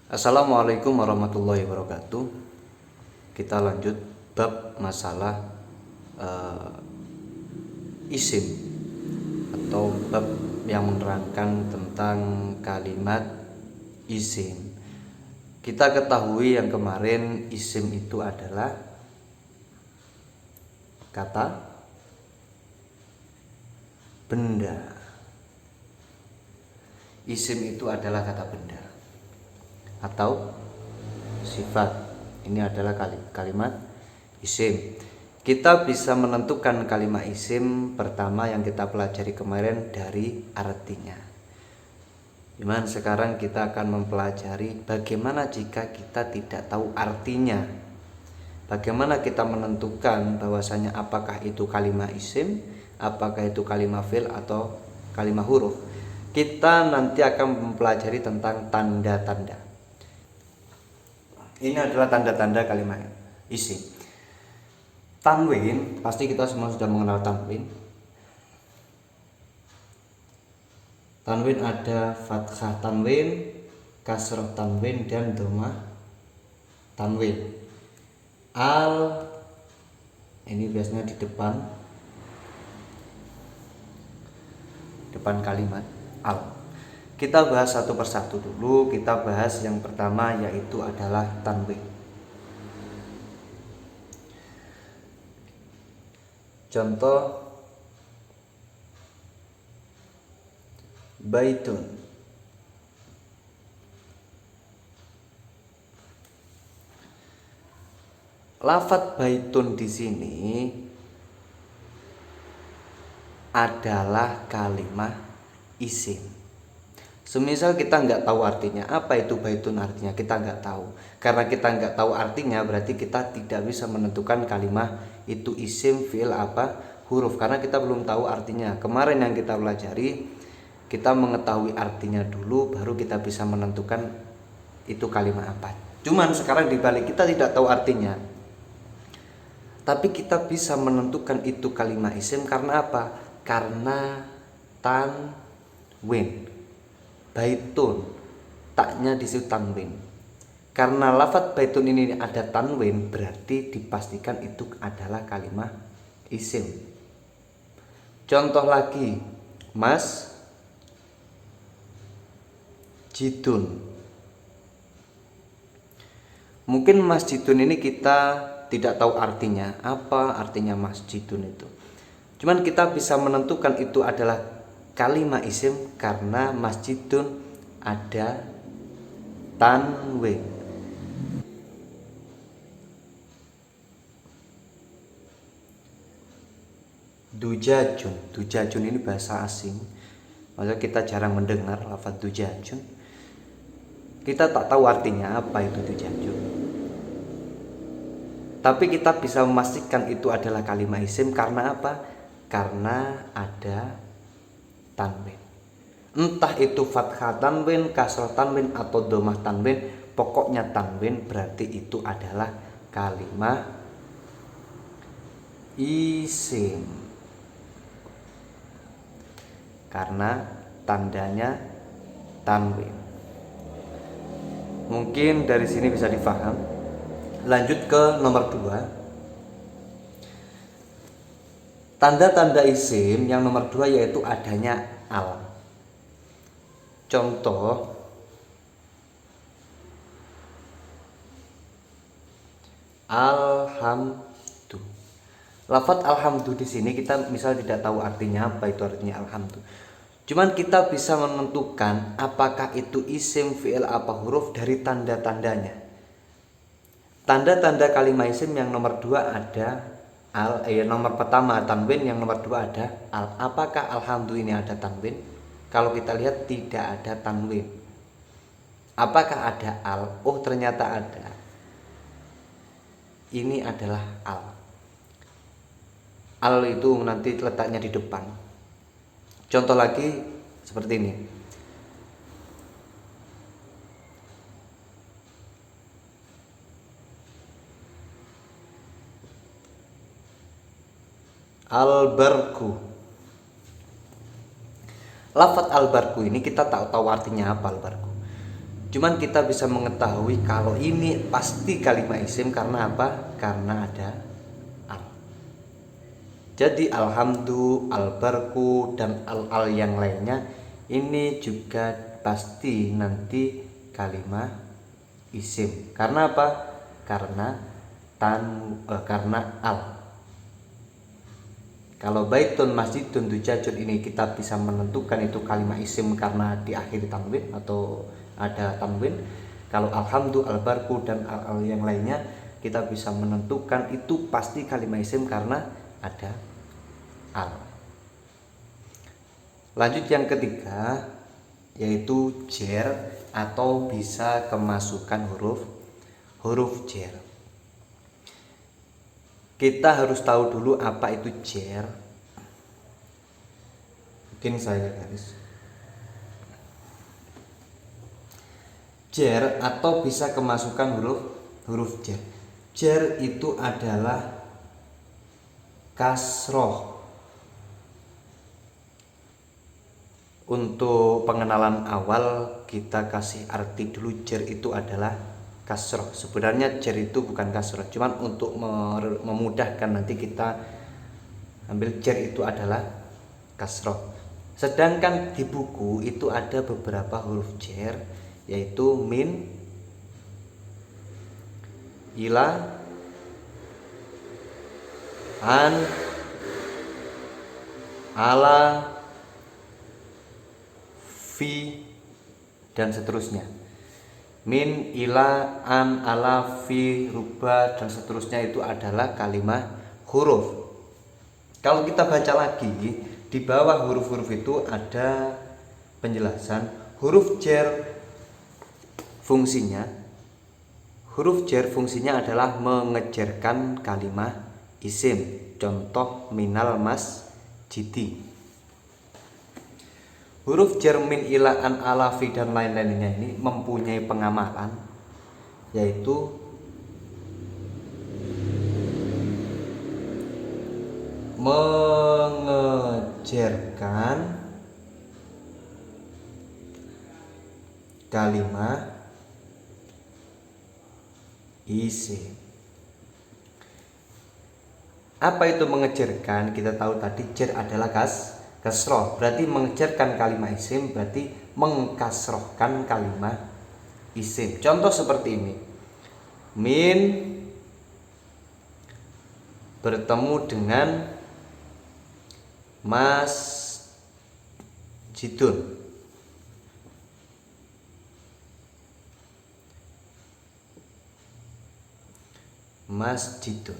Assalamualaikum warahmatullahi wabarakatuh. Kita lanjut bab masalah isim atau bab yang menerangkan tentang kalimat isim. Kita ketahui yang kemarin isim itu adalah kata benda. Isim itu adalah kata benda atau sifat. Ini adalah kalimat isim. Kita bisa menentukan kalimat isim pertama yang kita pelajari kemarin dari artinya. Cuman sekarang kita akan mempelajari bagaimana jika kita tidak tahu artinya. Bagaimana kita menentukan bahwasanya apakah itu kalimat isim, apakah itu kalimat fi'il atau kalimat huruf. Kita nanti akan mempelajari tentang tanda-tanda. Ini adalah tanda-tanda kalimat isim. Tanwin, pasti kita semua sudah mengenal tanwin. Tanwin ada fathah tanwin, kasroh tanwin, dan dhammah tanwin. Al ini biasanya di depan kalimat al. Kita bahas satu persatu dulu. Kita bahas yang pertama, yaitu adalah tanwin. Contoh baitun. Lafadz baitun di sini adalah kalimat isim. Semisal kita nggak tahu artinya, apa itu baitun artinya, kita nggak tahu. Karena kita nggak tahu artinya, berarti kita tidak bisa menentukan kalimat itu isim, fi'il, apa, huruf. Karena kita belum tahu artinya. Kemarin yang kita pelajari, kita mengetahui artinya dulu, baru kita bisa menentukan itu kalimat apa. Cuman sekarang dibalik, kita tidak tahu artinya, tapi kita bisa menentukan itu kalimat isim karena apa? Karena tanwin. Baitun, taknya di situ tanwin. Karena lafadz baitun ini ada tanwin, berarti dipastikan itu adalah kalimat isim. Contoh lagi, mas jidun. Mungkin masjidun ini kita tidak tahu artinya, apa artinya masjidun itu. Cuman kita bisa menentukan itu adalah kalimat isim karena masjidun ada tanwin. Dujajun ini bahasa asing, maksudnya kita jarang mendengar lafaz dujajun. Kita tak tahu artinya apa itu dujajun, tapi kita bisa memastikan itu adalah kalimat isim karena apa? Karena ada tanwin. Entah itu fathah tanwin, kasrah tanwin, atau dhammah tanwin, pokoknya tanwin berarti itu adalah kalimat isim. Karena tandanya tanwin. Mungkin dari sini bisa difaham. Lanjut ke nomor 2. Tanda-tanda isim yang nomor 2 yaitu adanya al. Contoh alhamdu. Lafadz alhamdu di sini kita misal tidak tahu artinya apa itu artinya alhamdu. Cuman kita bisa menentukan apakah itu isim, fi'il, apa huruf dari tanda-tandanya. Tanda-tanda kalimat isim yang nomor 2 ada al, nomor pertama tanwin, yang nomor 2 ada al. Apakah alhamdu ini ada tanwin? Kalau kita lihat tidak ada tanwin. Apakah ada al? Oh, ternyata ada. Ini adalah al. Al itu nanti letaknya di depan. Contoh lagi seperti ini. Al-barku. Lafadz al-barku ini kita tak tahu artinya apa al-barku. Cuman kita bisa mengetahui kalau ini pasti kalimat isim karena apa? Karena ada al. Jadi alhamdu, albarku, dan al yang lainnya ini juga pasti nanti kalimat isim. Karena apa? Karena al. Kalau baitun, masjidun, dujajun ini kita bisa menentukan itu kalimat isim karena diakhiri tanwin atau ada tanwin. Kalau alhamdu, albarku, dan al yang lainnya kita bisa menentukan itu pasti kalimat isim karena ada al. Lanjut yang ketiga yaitu jer atau bisa kemasukan huruf jer. Kita harus tahu dulu apa itu jer. Mungkin saya garis. Jer atau bisa kemasukan huruf jer. Jer itu adalah kasroh. Untuk pengenalan awal kita kasih arti dulu, jer itu adalah kasroh. Sebenarnya jer itu bukan kasroh, cuman untuk memudahkan nanti kita ambil jer itu adalah kasroh. Sedangkan di buku itu ada beberapa huruf jer, yaitu min, ila, an, ala, fi, dan seterusnya. Min, ila, an, ala, fi, ruba, dan seterusnya itu adalah kalimat huruf. Kalau kita baca lagi di bawah huruf-huruf itu ada penjelasan huruf jer fungsinya. Huruf jer fungsinya adalah mengejarkan kalimat isim. Contoh minal masjidi. Huruf jer min, ila, an, ala, fi, dan lain-lainnya ini mempunyai pengamalan, yaitu mengejarkan kalimat isim. Apa itu mengejarkan? Kita tahu tadi jer adalah kasroh, berarti mengejarkan kalimat isim berarti mengkasrohkan kalimat isim. Contoh seperti ini, min bertemu dengan masjidun. Masjidun.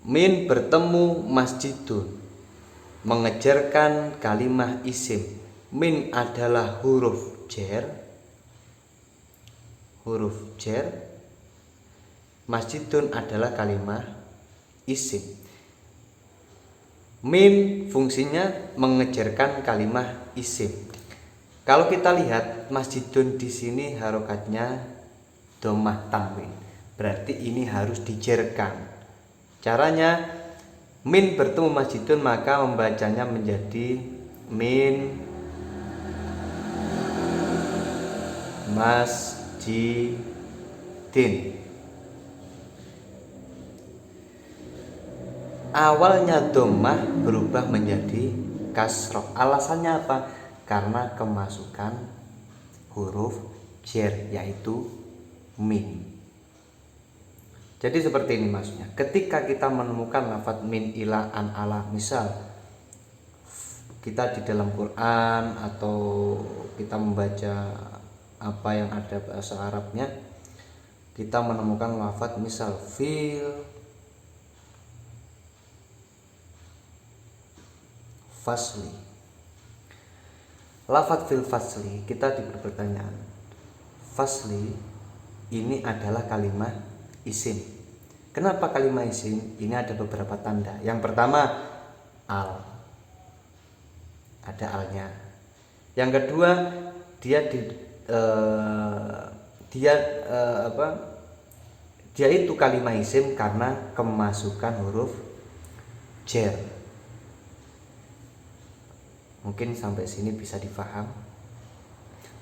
Min bertemu masjidun, mengejarkan kalimat isim. Min adalah huruf jer. Masjidun adalah kalimat isim. Min fungsinya mengejarkan kalimat isim. Kalau kita lihat masjidun di sini harokatnya dhammah tanwin, berarti ini harus dijerkan. Caranya min bertemu masjidun maka membacanya menjadi min masjidin. Awalnya dhammah berubah menjadi kasroh. Alasannya apa? Karena kemasukan huruf jer yaitu min. Jadi seperti ini maksudnya. Ketika kita menemukan lafadz min, ila, an, ala, misal kita di dalam Quran atau kita membaca apa yang ada bahasa Arabnya, kita menemukan lafadz misal fil fasli. Lafadz fil fasli, kita diberi pertanyaan, fasli ini adalah kalimat isim. Kenapa kalimat isim? Ini ada beberapa tanda. Yang pertama al, ada alnya. Yang kedua dia itu kalimat isim karena kemasukan huruf jer. Mungkin sampai sini bisa difaham.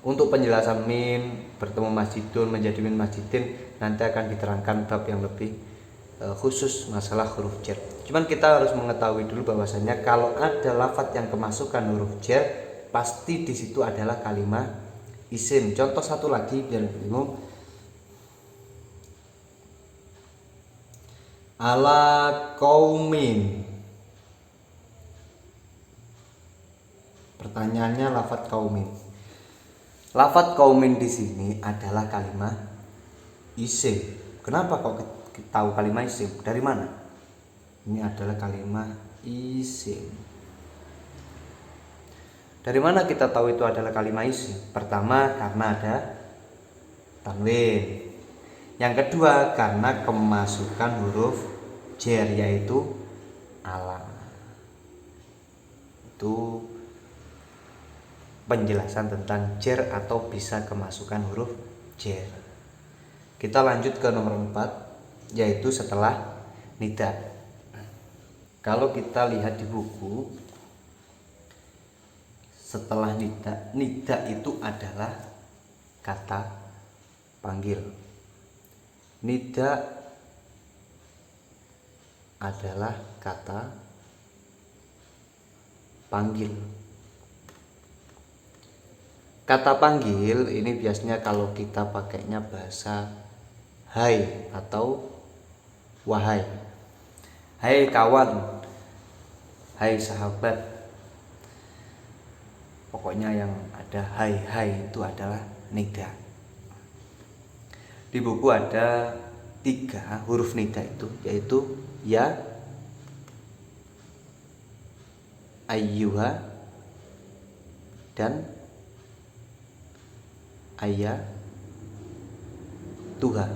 Untuk penjelasan min bertemu masjidun menjadi min masjidin nanti akan diterangkan bab yang lebih khusus masalah huruf jar. Cuman kita harus mengetahui dulu bahwasanya kalau ada lafadz yang kemasukan huruf jar pasti di situ adalah kalimat isim. Contoh satu lagi biar bingung. Ala kaumin. Pertanyaannya lafadz kaumin. Lafadz kaumin di sini adalah kalimat isim. Kenapa kok tahu kalimat isim? Dari mana? Ini adalah kalimat isim. Dari mana kita tahu itu adalah kalimat isim? Pertama karena ada tanwin. Yang kedua karena kemasukan huruf jar yaitu ala. Itu penjelasan tentang jar atau bisa kemasukan huruf jar. Kita lanjut ke nomor 4 yaitu setelah nida. Kalau kita lihat di buku, setelah nida itu adalah kata panggil. Nida adalah kata panggil. Kata panggil ini biasanya kalau kita pakainya bahasa hai atau wahai. Hai kawan, hai sahabat. Pokoknya yang ada hai itu adalah nida. Di buku ada 3 huruf nida itu, yaitu ya, ayyuha, dan ayah Tuhan.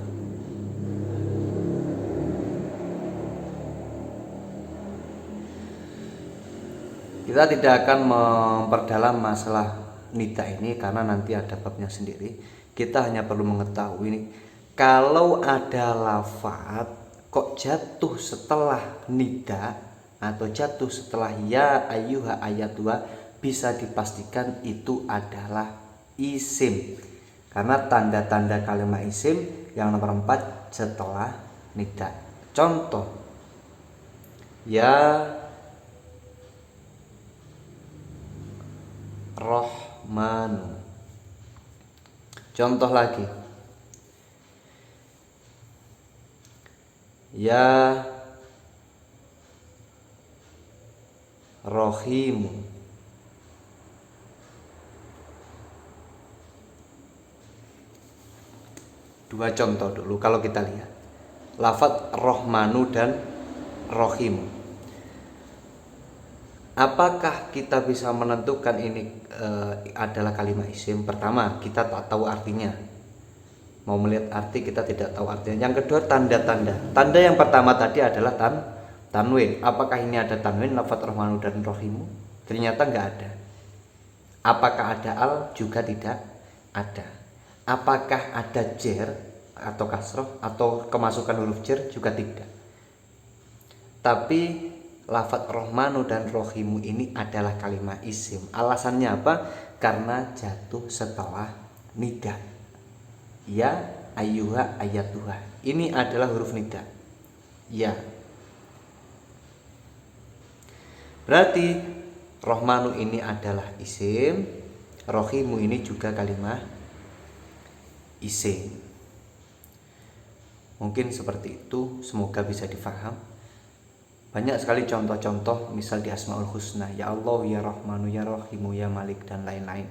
Kita tidak akan memperdalam masalah nida ini karena nanti ada babnya sendiri. Kita hanya perlu mengetahui ini, kalau ada lafaz kok jatuh setelah nida atau jatuh setelah ya ayyuha ayatuha, bisa dipastikan itu adalah isim. Karena tanda-tanda kalimat isim yang nomor 4 setelah nida. Contoh, ya Rahman. Contoh lagi, ya Rohimu. Dua contoh dulu kalau kita lihat lafadz Rohmanu dan Rohimu. Apakah kita bisa menentukan ini adalah kalimat isim? Pertama, kita tak tahu artinya. Mau melihat arti kita tidak tahu artinya. Yang kedua, tanda-tanda. Tanda yang pertama tadi adalah tanwin. Apakah ini ada tanwin lafadz Rohmanu dan Rohimu? Ternyata enggak ada. Apakah ada al? Juga tidak ada. Apakah ada jar atau kasroh atau kemasukan huruf jar? Juga tidak. Tapi lafadz Rohmanu dan Rohimu ini adalah kalimat isim. Alasannya apa? Karena jatuh setelah nida. Ya ayyuha ayatuha. Ini adalah huruf nida. Ya. Berarti Rohmanu ini adalah isim, Rohimu ini juga kalimat isim. Mungkin seperti itu, semoga bisa difaham. Banyak sekali contoh-contoh, misal di Asmaul Husna, ya Allah, ya Rahmanu, ya Rahimu, ya Malik, dan lain-lain.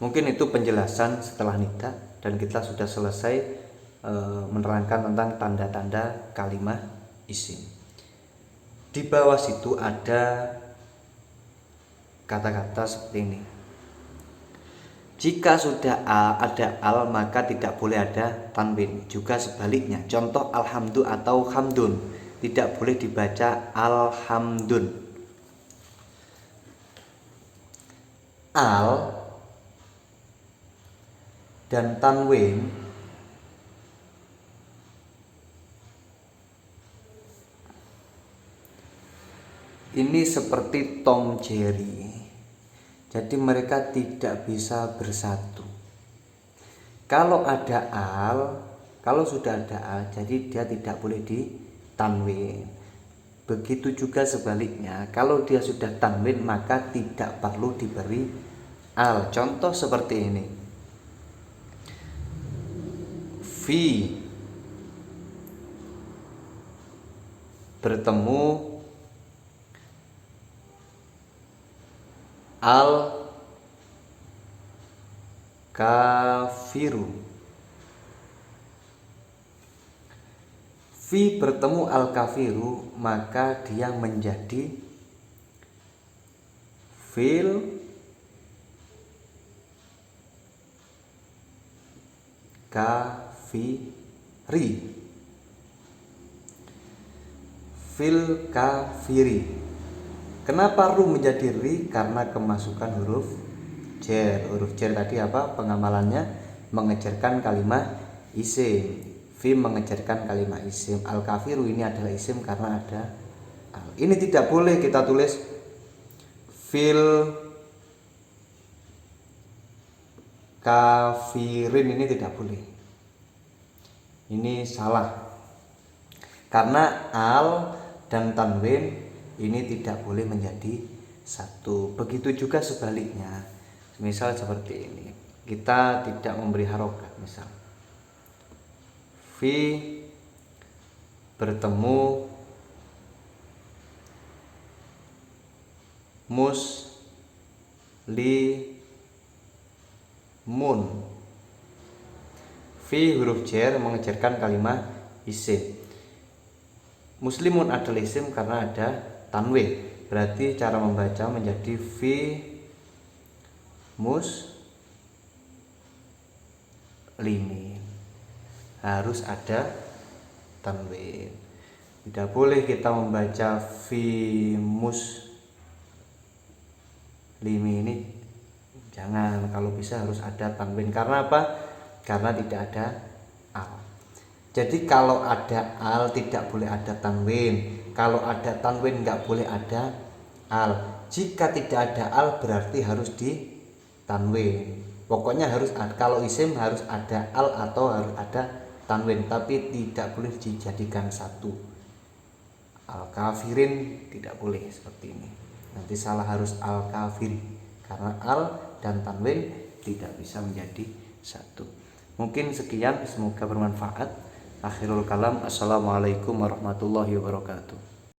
Mungkin itu penjelasan setelah nida, dan kita sudah selesai menerangkan tentang tanda-tanda kalimat isim. Di bawah situ ada kata-kata seperti ini. Jika sudah ada al maka tidak boleh ada tanwin. Juga sebaliknya. Contoh alhamdu atau hamdun, tidak boleh dibaca alhamdun. Al dan tanwin ini seperti Tom Jerry. Jadi mereka tidak bisa bersatu. Kalau ada al, kalau sudah ada al, jadi dia tidak boleh ditanwin. Begitu juga sebaliknya, kalau dia sudah tanwin maka tidak perlu diberi al. Contoh seperti ini. Fi bertemu al kafiru. Fi bertemu al kafiru, maka dia menjadi fil kafiri. Fil kafiri. Kenapa ru menjadi ri? Karena kemasukan huruf jer. Huruf jer tadi apa pengamalannya? Mengejarkan kalimat isim. Fi mengejarkan kalimat isim. Al kafiru ini adalah isim karena ada al. Ini tidak boleh kita tulis fil kafirin, ini tidak boleh. Ini salah. Karena al dan tanwin ini tidak boleh menjadi satu. Begitu juga sebaliknya. Misal seperti ini. Kita tidak memberi harokat, misal fi bertemu muslimun. Fi huruf jer mengejarkan kalimat isim. Muslimun adalah isim karena ada tanwin. Berarti cara membaca menjadi fi muslimin. Harus ada tanwin. Tidak boleh kita membaca fi muslimi ini. Jangan, kalau bisa harus ada tanwin. Karena apa? Karena tidak ada al. Jadi kalau ada al tidak boleh ada tanwin. Kalau ada tanwin nggak boleh ada al. Jika tidak ada al berarti harus ditanwin. Pokoknya harus ada. Kalau isim harus ada al atau harus ada tanwin, tapi tidak boleh dijadikan satu. Al kafirin tidak boleh seperti ini. Nanti salah, harus al kafiri karena al dan tanwin tidak bisa menjadi satu. Mungkin sekian, semoga bermanfaat. Akhirul kalam, assalamualaikum warahmatullahi wabarakatuh.